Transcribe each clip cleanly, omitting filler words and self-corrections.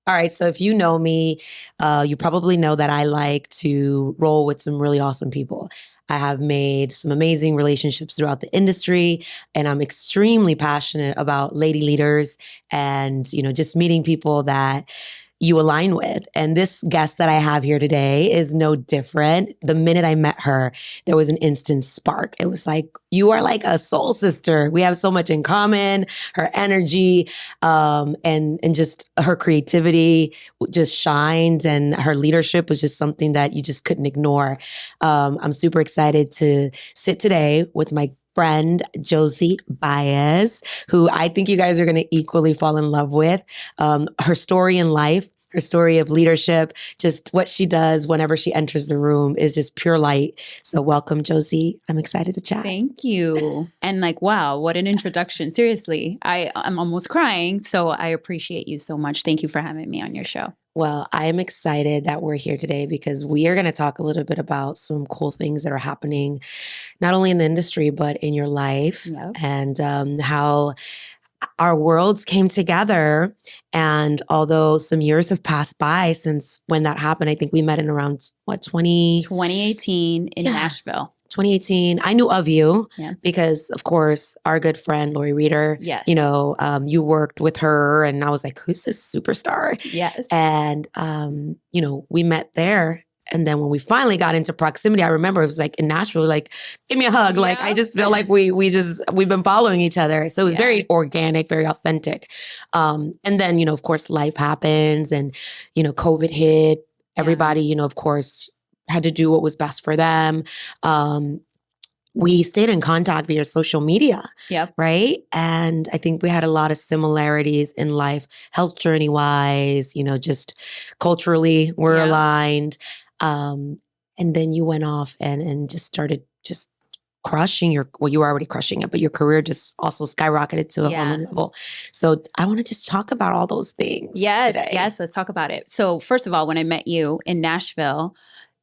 All right. So if you know me, you probably know that I like to roll with some really awesome people. I have made some amazing relationships throughout the industry, and I'm extremely passionate about lady leaders and, just meeting people that you align with. And this guest that I have here today is no different. The minute I met her, there was an instant spark. It was like, you are like a soul sister. We have so much in common. Her energy, and just her creativity just shined, and her leadership was just something that you just couldn't ignore. I'm super excited to sit today with my friend Josie Baez, who I think you guys are going to equally fall in love with. Her story in life, her story of leadership, just what she does whenever she enters the room is just pure light. So welcome, Josie. I'm excited to chat. Thank you. And wow, what an introduction. Seriously, I'm almost crying. So I appreciate you so much. Thank you for having me on your show. Well, I'm excited that we're here today because we are going to talk a little bit about some cool things that are happening, not only in the industry, but in your life. Yep. And how our worlds came together. And although some years have passed by since when that happened, I think we met in around, 2018 in Nashville. 2018. I knew of you because, of course, our good friend, Lori Reeder, yes. You worked with her, and I was like, who's this superstar? Yes. And, we met there. And then when we finally got into proximity, I remember it was like in Nashville, like, give me a hug. Yeah. Like, I just feel like we've been following each other. So it was very organic, very authentic. And then, of course, life happens and, COVID hit. Everybody, of course, had to do what was best for them. We stayed in contact via social media, right? And I think we had a lot of similarities in life, health journey-wise, just culturally, we're aligned. And then you went off and just started just crushing you were already crushing it, but your career just also skyrocketed to a whole new level. So I want to just talk about all those things today. Yes, let's talk about it. So first of all, when I met you in Nashville,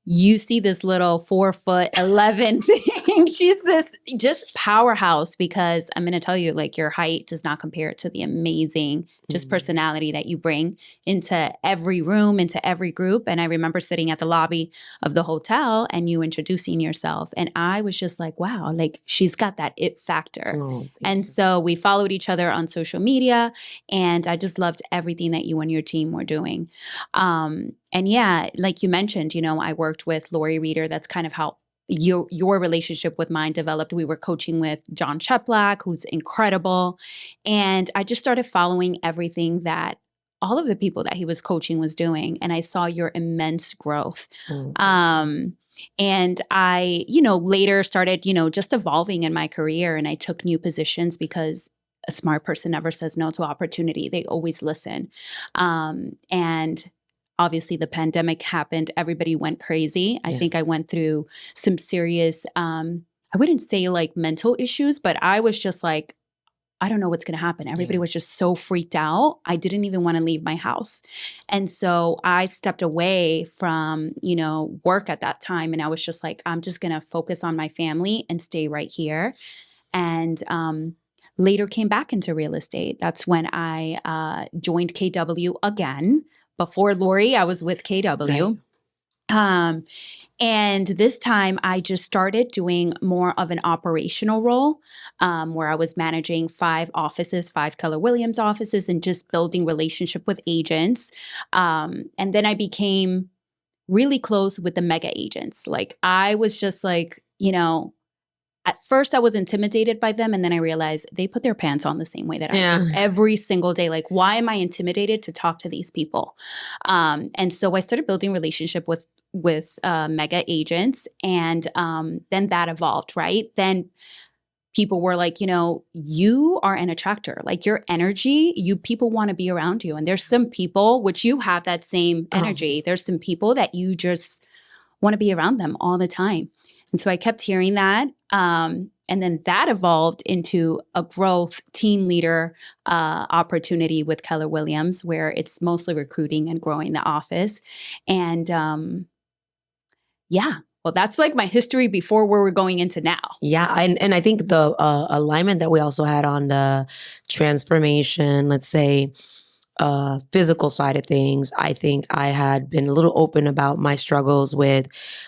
you see this little 4'11" thing. She's this just powerhouse because I'm going to tell you, your height does not compare to the amazing just personality that you bring into every room, into every group. And I remember sitting at the lobby of the hotel and you introducing yourself. And I was just like, wow, she's got that it factor. And so we followed each other on social media, and I just loved everything that you and your team were doing. And like you mentioned, I worked with Lori Reeder. That's kind of how your relationship with mine developed. We were coaching with John Cheplack, who's incredible. And I just started following everything that all of the people that he was coaching was doing. And I saw your immense growth. And I, later started, just evolving in my career, and I took new positions because a smart person never says no to opportunity. They always listen. And obviously the pandemic happened. Everybody went crazy. I think I went through some serious, I wouldn't say mental issues, but I was just like, I don't know what's going to happen. Everybody was just so freaked out. I didn't even want to leave my house. And so I stepped away from, work at that time. And I was just like, I'm just going to focus on my family and stay right here. And, later came back into real estate. That's when I joined KW again. Before Lori, I was with KW. Right. And this time I just started doing more of an operational role, where I was managing 5 offices, 5 Keller Williams offices, and just building relationship with agents. And then I became really close with the mega agents. I was just at first I was intimidated by them, and then I realized they put their pants on the same way that I do every single day. Why am I intimidated to talk to these people? And so I started building relationship with mega agents, and then that evolved, right? Then people were like, you are an attractor. Your energy, people want to be around you. And there's some people, which you have that same energy. There's some people that you just want to be around them all the time. And so I kept hearing that. And then that evolved into a growth team leader opportunity with Keller Williams, where it's mostly recruiting and growing the office. And well, that's my history before where we're going into now. Yeah. And I think the alignment that we also had on the transformation, let's say, physical side of things, I think I had been a little open about my struggles with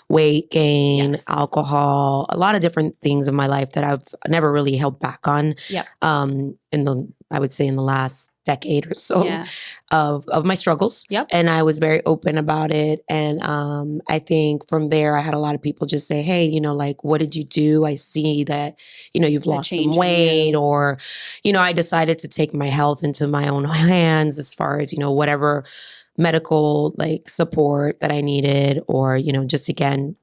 weight gain, Yes. alcohol, a lot of different things in my life that I've never really held back on. Yep. I would say in the last decade or so Yeah. of my struggles. Yep. And I was very open about it. And I think from there, I had a lot of people just say, hey, like, what did you do? I see that, you've The lost some change in weight, you. or, I decided to take my health into my own hands as far as, whatever medical like support that I needed, or, just again,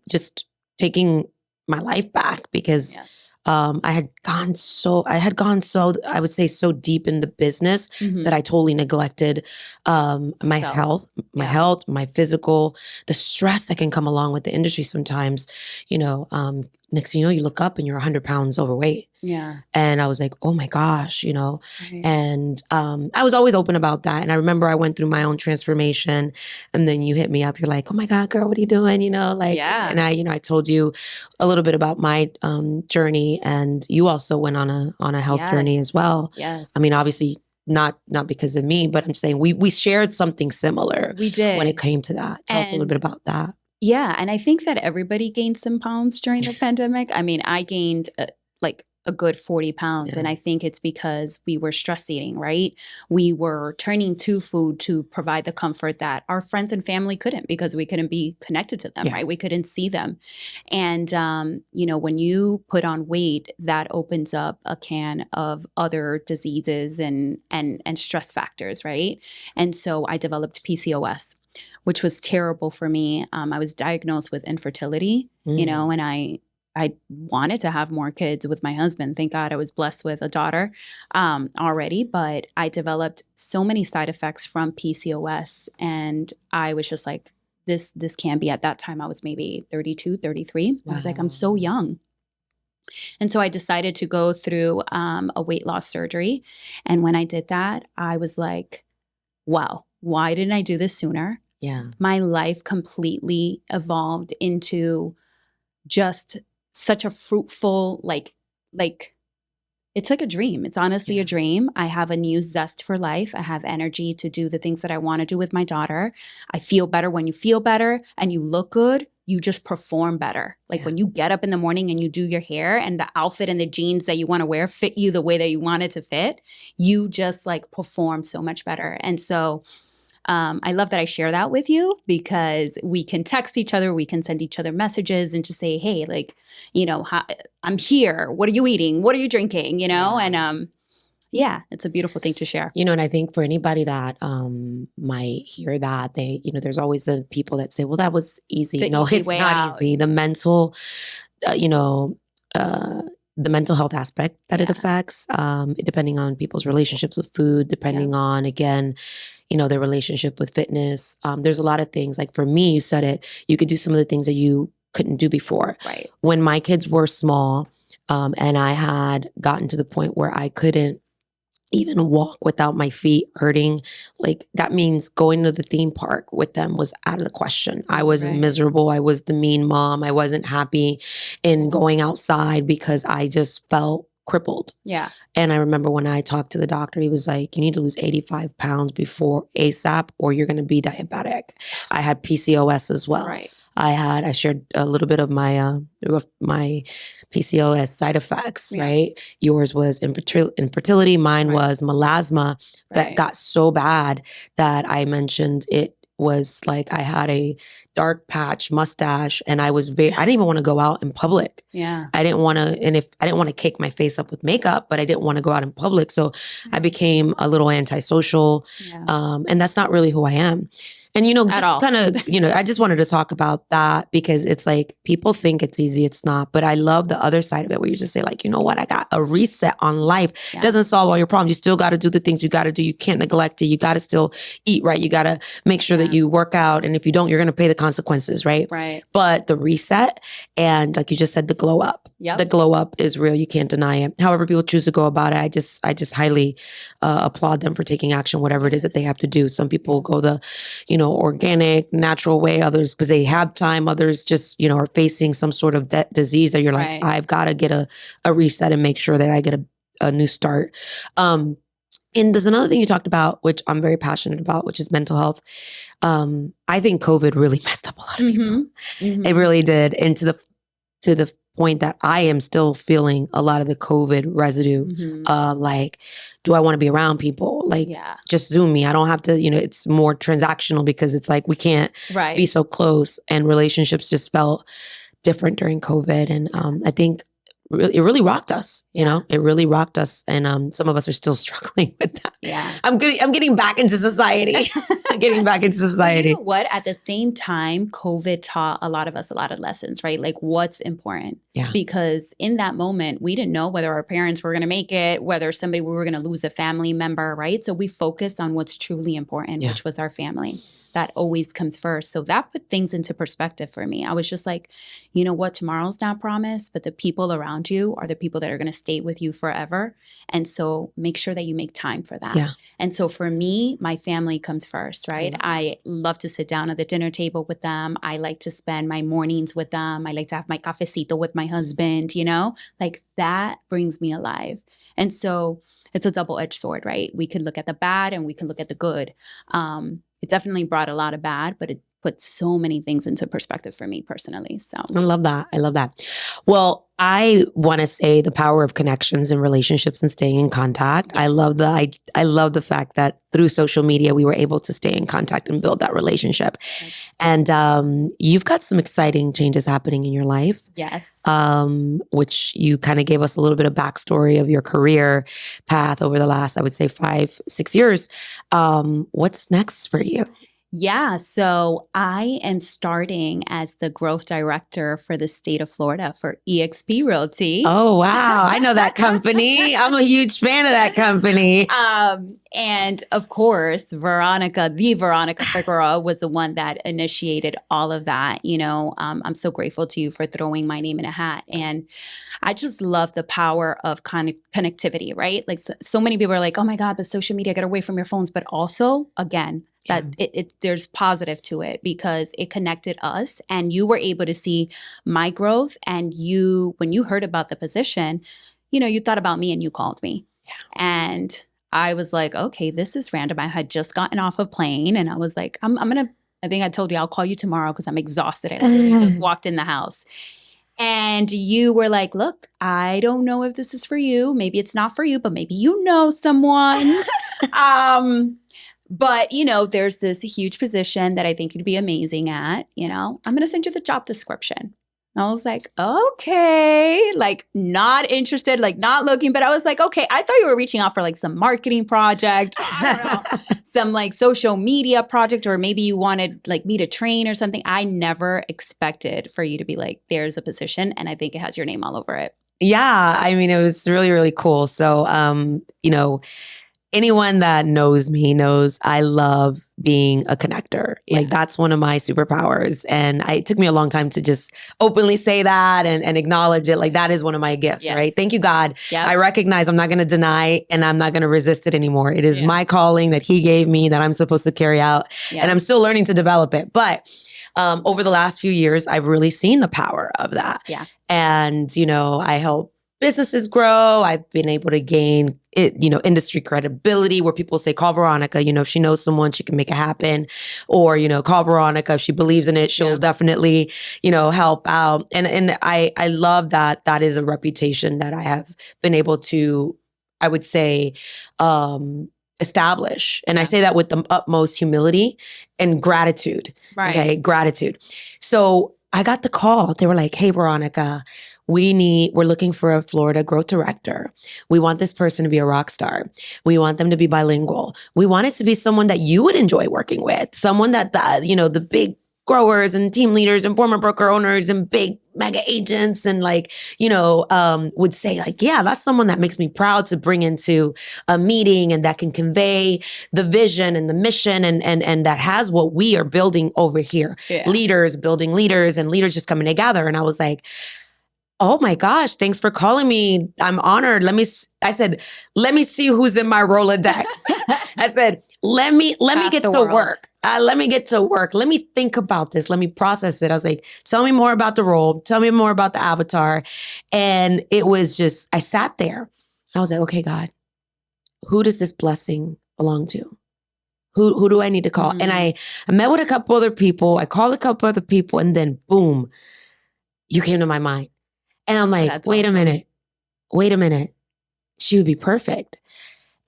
just taking my life back because Yeah. I had gone so, I would say, so deep in the business that I totally neglected my Self. health, my physical, the stress that can come along with the industry sometimes. Next thing you know, you look up and you're 100 pounds overweight. Yeah. And I was like, oh my gosh, Right. and I was always open about that. And I remember I went through my own transformation, and then you hit me up. You're like, oh my God, girl, what are you doing? Yeah. And I told you a little bit about my journey, and you also went on a health journey Yes. as well. Yes. I mean, obviously not because of me, but I'm saying we shared something similar We did. when it came to that. Tell us a little bit about that. Yeah. And I think that everybody gained some pounds during the pandemic. I mean, I gained like a good 40 pounds. Yeah. And I think it's because we were stress eating, right? We were turning to food to provide the comfort that our friends and family couldn't, because we couldn't be connected to them, Yeah. right? We couldn't see them. And, when you put on weight, that opens up a can of other diseases and stress factors, right? And so I developed PCOS, which was terrible for me. I was diagnosed with infertility, and I wanted to have more kids with my husband. Thank God I was blessed with a daughter already, but I developed so many side effects from PCOS, and I was just like, this can't be. At that time, I was maybe 32, 33. I was like, I'm so young. And so I decided to go through a weight loss surgery. And when I did that, I was like, wow, why didn't I do this sooner? Yeah. My life completely evolved into just such a fruitful, like it's like a dream. It's honestly a dream. I have a new zest for life. I have energy to do the things that I want to do with my daughter. I feel better. When you feel better and you look good, you just perform better. Like when you get up in the morning and you do your hair, and the outfit and the jeans that you want to wear fit you the way that you want it to fit, you just like perform so much better. And so I love that I share that with you, because we can text each other, we can send each other messages and just say, hey, like, I'm here. What are you eating? What are you drinking? And it's a beautiful thing to share. And I think for anybody that might hear that, they, there's always the people that say, well, that was easy. No, it's not easy. The mental, the mental health aspect that it affects, depending on people's relationships with food, depending on, again, their relationship with fitness. There's a lot of things. Like for me, you said it, you could do some of the things that you couldn't do before. Right. When my kids were small, and I had gotten to the point where I couldn't even walk without my feet hurting, like that means going to the theme park with them was out of the question. I was miserable. I was the mean mom. I wasn't happy in going outside because I just felt crippled. Yeah. And I remember when I talked to the doctor, he was like, you need to lose 85 pounds before ASAP or you're going to be diabetic. I had PCOS as well. Right. I shared a little bit of my PCOS side effects, right? Yours was infertility. Mine was melasma that got so bad that I mentioned it was like I had a dark patch mustache, and I didn't even want to go out in public. Yeah. I didn't want to cake my face up with makeup, but I didn't want to go out in public. So I became a little antisocial. And that's not really who I am. And, just kind of, I just wanted to talk about that because it's like people think it's easy. It's not. But I love the other side of it where you just say like, you know what? I got a reset on life. It doesn't solve all your problems. You still got to do the things you got to do. You can't neglect it. You got to still eat right. You got to make sure that you work out. And if you don't, you're going to pay the consequences, right? Right. But the reset and like you just said, the glow up. The glow up is real. You can't deny it. However people choose to go about it, I just highly applaud them for taking action, whatever it is that they have to do. Some people go the, organic, natural way. Others, because they have time. Others just, are facing some sort of disease that you're like, I've got to get a reset and make sure that I get a new start. And there's another thing you talked about, which I'm very passionate about, which is mental health. I think COVID really messed up a lot of people. It really did. And to the point that I am still feeling a lot of the COVID residue. Like, do I want to be around people? Like, just Zoom me. I don't have to, it's more transactional because it's like we can't be so close, and relationships just felt different during COVID. And I think it really rocked us, it really rocked us. And some of us are still struggling with that. Yeah. I'm getting back into society. Getting back into society. You know what? At the same time, COVID taught a lot of us a lot of lessons, right? Like what's important. Yeah. Because in that moment, we didn't know whether our parents were going to make it, whether we were going to lose a family member, right? So we focused on what's truly important, which was our family. That always comes first. So that put things into perspective for me. I was just like, you know what? Tomorrow's not promised, but the people around you are the people that are going to stay with you forever. And so make sure that you make time for that. Yeah. And so for me, my family comes first, right? I love to sit down at the dinner table with them. I like to spend my mornings with them. I like to have my cafecito with my husband, like that brings me alive. And so it's a double-edged sword, right? We could look at the bad and we can look at the good. It definitely brought a lot of bad, but it put so many things into perspective for me personally. So I love that. I love that. Well, I want to say the power of connections and relationships and staying in contact. Yes. I love the fact that through social media, we were able to stay in contact and build that relationship. Yes. And you've got some exciting changes happening in your life. Yes. Which you kind of gave us a little bit of backstory of your career path over the last, I would say 5-6 years. What's next for you? Yeah, so I am starting as the growth director for the state of Florida for eXp Realty. Oh, wow. I know that company. I'm a huge fan of that company. And of course, Veronica Figueroa was the one that initiated all of that. I'm so grateful to you for throwing my name in a hat. And I just love the power of connectivity, right? Like so many people are like, oh my God, but social media, get away from your phones. But also, again, that there's positive to it because it connected us and you were able to see my growth. And when you heard about the position, you thought about me and you called me. Yeah. And I was like, okay, this is random. I had just gotten off a plane and I was like, I think I told you I'll call you tomorrow because I'm exhausted. I literally just walked in the house. And you were like, look, I don't know if this is for you. Maybe it's not for you, but maybe you know someone. But, there's this huge position that I think you'd be amazing at, I'm going to send you the job description. And I was like, okay, like not interested, like not looking, but I was like, okay, I thought you were reaching out for like some marketing project, I don't know, some like social media project, or maybe you wanted like me to train or something. I never expected for you to be like, there's a position and I think it has your name all over it. Yeah. I mean, it was really, really cool. So, anyone that knows me knows I love being a connector. Yeah. Like that's one of my superpowers. And it took me a long time to just openly say that and acknowledge it. Like that is one of my gifts, yes. Right? Thank you, God. Yep. I recognize I'm not going to deny and I'm not going to resist it anymore. It is my calling that he gave me that I'm supposed to carry out. Yeah. And I'm still learning to develop it. But over the last few years, I've really seen the power of that. Yeah. And, I help businesses grow. I've been able to gain industry credibility where people say, call Veronica, if she knows someone, she can make it happen. Or, call Veronica. If she believes in it, she'll definitely, help out. And I love that is a reputation that I have been able to, I would say, establish. And I say that with the utmost humility and gratitude. Right. Okay. Gratitude. So I got the call. They were like, hey, Veronica, we're looking for a Florida growth director. We want this person to be a rock star. We want them to be bilingual. We want it to be someone that you would enjoy working with, someone that, the big growers and team leaders and former broker owners and big mega agents and would say like, yeah, that's someone that makes me proud to bring into a meeting and that can convey the vision and the mission and that has what we are building over here. Yeah. Leaders building leaders and leaders just coming together. And I was like, oh my gosh, thanks for calling me. I'm honored. I said, let me see who's in my Rolodex. I said, let me get to work. Let me get to work. Let me think about this. Let me process it. I was like, tell me more about the role. Tell me more about the avatar. And it was just, I sat there. I was like, okay, God, who does this blessing belong to? Who do I need to call? And I met with a couple other people. I called a couple other people, and then boom, you came to my mind. And I'm like, That's wait awesome. a minute. She would be perfect.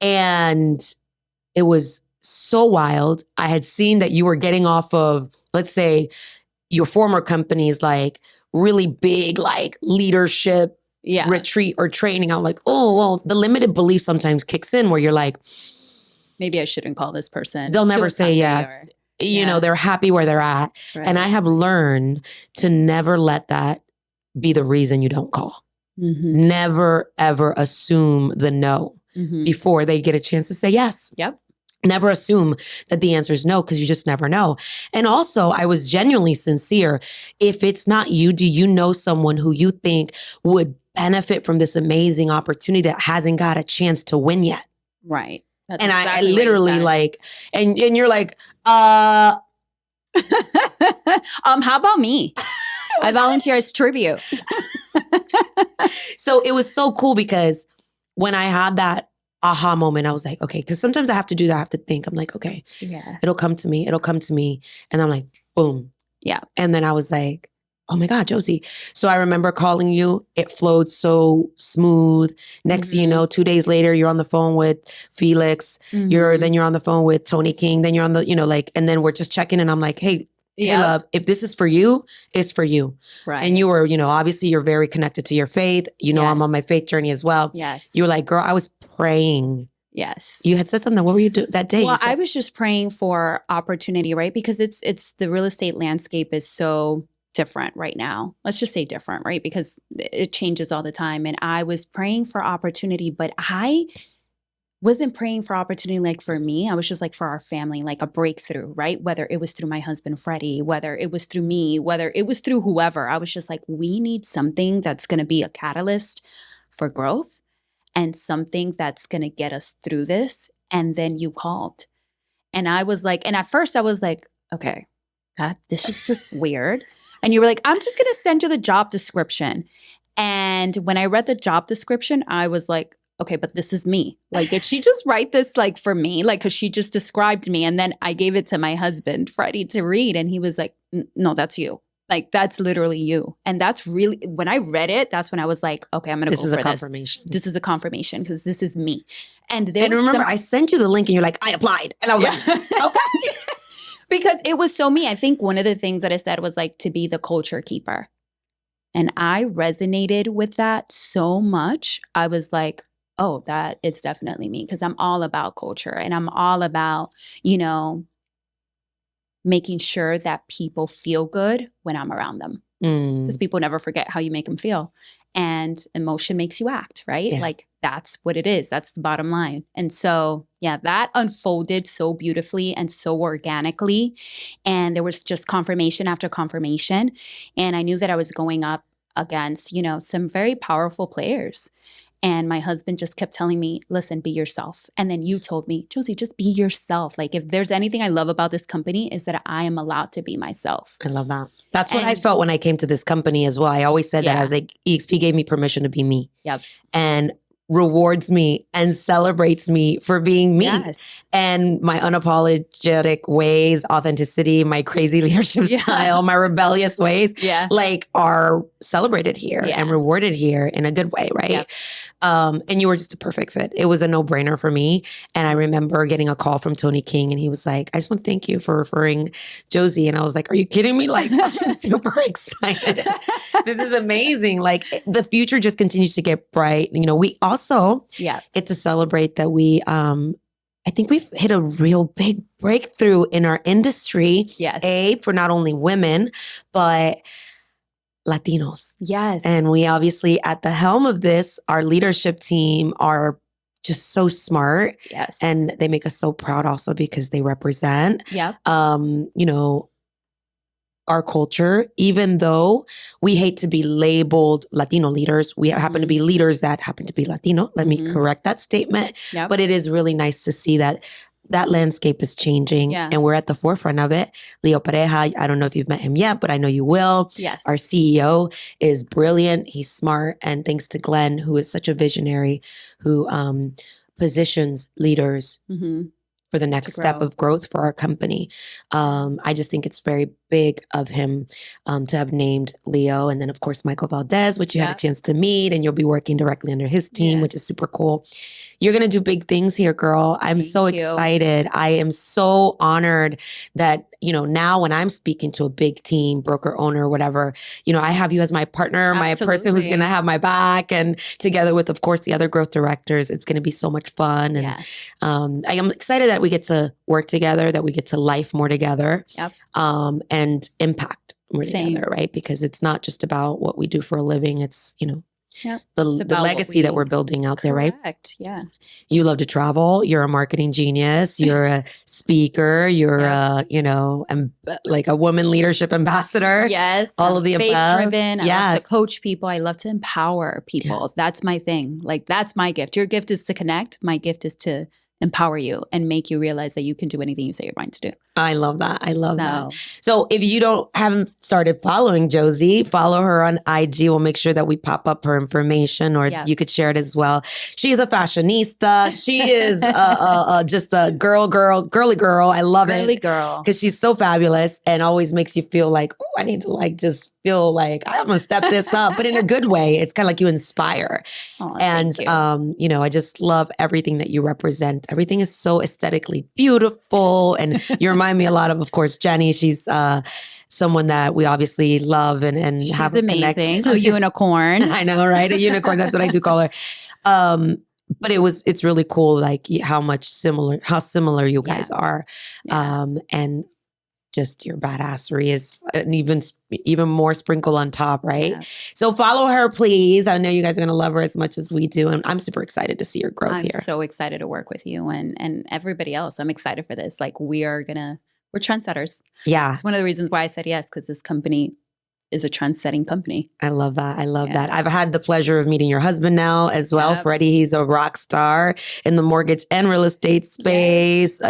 And it was so wild. I had seen that you were getting off of, let's say, your former company's like really big, like leadership retreat or training. I'm like, oh, well, the limited belief sometimes kicks in where you're like, maybe I shouldn't call this person. They'll never say yes. You know, they're happy where they're at. Right. And I have learned to never let that be the reason you don't call. Mm-hmm. Never, ever assume the no before they get a chance to say yes. Yep. Never assume that the answer is no, because you just never know. And also, I was genuinely sincere. If it's not you, do you know someone who you think would benefit from this amazing opportunity that hasn't got a chance to win yet? Right. That's and exactly I literally like, and you're like, how about me? I volunteer as tribute. So it was so cool because when I had that aha moment, I was like, okay, because sometimes I have to do that. I have to think. I'm like, okay, it'll come to me. And I'm like, boom. Yeah. And then I was like, oh my God, Josie. So I remember calling you. It flowed so smooth. Next thing you know, 2 days later, you're on the phone with Felix. Then you're on the phone with Tony King. Then you're on the, and then we're just checking. And I'm like, hey, love, if this is for you, it's for you. Right. And you were, obviously you're very connected to your faith. I'm on my faith journey as well. Yes. You were like, girl, I was praying. Yes. You had said something. What were you doing that day? Well, I was just praying for opportunity, right? Because it's the real estate landscape is so different right now. Let's just say different, right? Because it changes all the time. And I was praying for opportunity, but I wasn't praying for opportunity like for me. I was just like for our family, like a breakthrough, right? Whether it was through my husband, Freddie, whether it was through me, whether it was through whoever. I was just like, we need something that's going to be a catalyst for growth and something that's going to get us through this. And then you called. And I was like, and at first I was like, okay, this is just weird. And you were like, I'm just going to send you the job description. And when I read the job description, I was like, okay, but this is me. Like, did she just write this like for me? Like, because she just described me. And then I gave it to my husband, Freddie, to read. And he was like, no, that's you. Like, that's literally you. And that's really, when I read it, that's when I was like, okay, I'm going to go for this. This is a confirmation. This is a confirmation because this is me. And remember, I sent you the link and you're like, I applied. And I was like, okay. Because it was so me. I think one of the things that I said was like to be the culture keeper. And I resonated with that so much. I was like, oh, that it's definitely me. Because I'm all about culture and I'm all about, making sure that people feel good when I'm around them. Because people never forget how you make them feel. And emotion makes you act, right? Yeah. Like that's what it is. That's the bottom line. And so, that unfolded so beautifully and so organically. And there was just confirmation after confirmation. And I knew that I was going up against, some very powerful players. And my husband just kept telling me, listen, be yourself. And then you told me, Josie, just be yourself. Like if there's anything I love about this company is that I am allowed to be myself. I love that. That's what I felt when I came to this company as well. I always said that. I was like, EXP gave me permission to be me. Yep. And rewards me and celebrates me for being me. Yes. And my unapologetic ways, authenticity, my crazy leadership style, my rebellious ways, like are celebrated here and rewarded here in a good way, right? Yep. And you were just a perfect fit. It was a no-brainer for me. And I remember getting a call from Tony King and he was like, I just want to thank you for referring Josie. And I was like, are you kidding me? Like, I'm super excited. This is amazing. Like the future just continues to get bright. We also get to celebrate that we, I think we've hit a real big breakthrough in our industry. Yes. For not only women, but Latinos. Yes. And we obviously at the helm of this, our leadership team are just so smart. Yes. And they make us so proud also because they represent, our culture, even though we hate to be labeled Latino leaders. We happen to be leaders that happen to be Latino. Let me correct that statement. Yep. But it is really nice to see that landscape is changing and we're at the forefront of it. Leo Pareja, I don't know if you've met him yet, but I know you will. Yes. Our CEO is brilliant. He's smart. And thanks to Glenn, who is such a visionary, who positions leaders for the next step of growth for our company. I just think it's very big of him to have named Leo. And then, of course, Michael Valdez, which you had a chance to meet, and you'll be working directly under his team, which is super cool. You're going to do big things here, girl. I'm so excited. I am so honored that, you know, now when I'm speaking to a big team, broker, owner, whatever, you know, I have you as my partner, my person who's going to have my back. And together with, of course, the other growth directors, it's going to be so much fun. And I am excited that we get to work together, that we get to life more together and impact more together, right? Because it's not just about what we do for a living. It's, you know, the legacy that we're building out there, right? Correct. Yeah. You love to travel. You're a marketing genius. You're a speaker. You're a, you know, like a woman leadership ambassador. Yes. All of the above. Faith-driven. I love to coach people. I love to empower people. That's my thing. Like, that's my gift. Your gift is to connect. My gift is to empower you and make you realize that you can do anything you say you're going to do. I love that. I love that. So if you haven't started following Josie, follow her on IG. We'll make sure that we pop up her information, or you could share it as well. She is a fashionista. She is just a girly girl. I love it. Girly girl. Because she's so fabulous and always makes you feel like, oh, I need to like just feel like I'm gonna step this up, but in a good way. It's kind of like you inspire. And you know, I just love everything that you represent. Everything is so aesthetically beautiful, and you remind me a lot of course, Jenny. She's someone that we obviously love and have a connection. A unicorn. I know, right? A unicorn. That's what I do call her. But it's really cool, like how similar you guys are, and just your badassery is an even more sprinkle on top, right? Yeah. So follow her, please. I know you guys are going to love her as much as we do. And I'm super excited to see your growth here. I'm so excited to work with you and everybody else. I'm excited for this. Like, we're trendsetters. Yeah. It's one of the reasons why I said yes, because this company is a trend-setting company. I love that. I love that. I've had the pleasure of meeting your husband now as well. Freddie, he's a rock star in the mortgage and real estate space,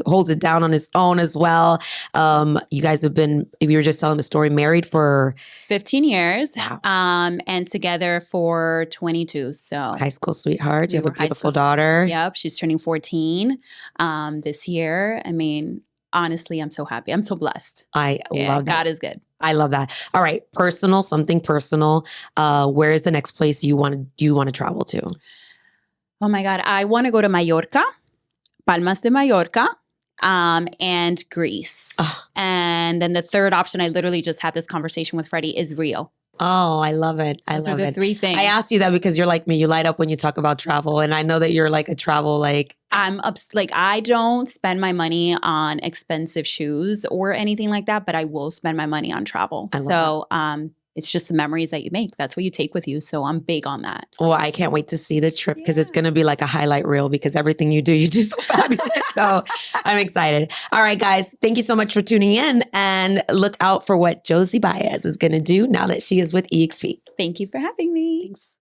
holds it down on his own as well. You guys have been, we were just telling the story, married for 15 years and together for 22. So high school sweetheart. You have a beautiful daughter. Yep. She's turning 14 this year. I mean, honestly, I'm so happy. I'm so blessed. I love that. God is good. I love that. All right. Something personal. Where is the next place you want to travel to? Oh my God. I want to go to Mallorca, Palmas de Mallorca, and Greece. And then the third option, I literally just had this conversation with Freddie, is Rio. Oh, I love it. Those are the three things. I asked you that because you're like me. You light up when you talk about travel. And I know that you're like a travel, like. I don't spend my money on expensive shoes or anything like that, but I will spend my money on travel. So it's just the memories that you make. That's what you take with you. So I'm big on that. Well, I can't wait to see the trip because it's going to be like a highlight reel because everything you do so fabulous. So I'm excited. All right, guys. Thank you so much for tuning in, and look out for what Josie Baez is going to do now that she is with eXp. Thank you for having me. Thanks.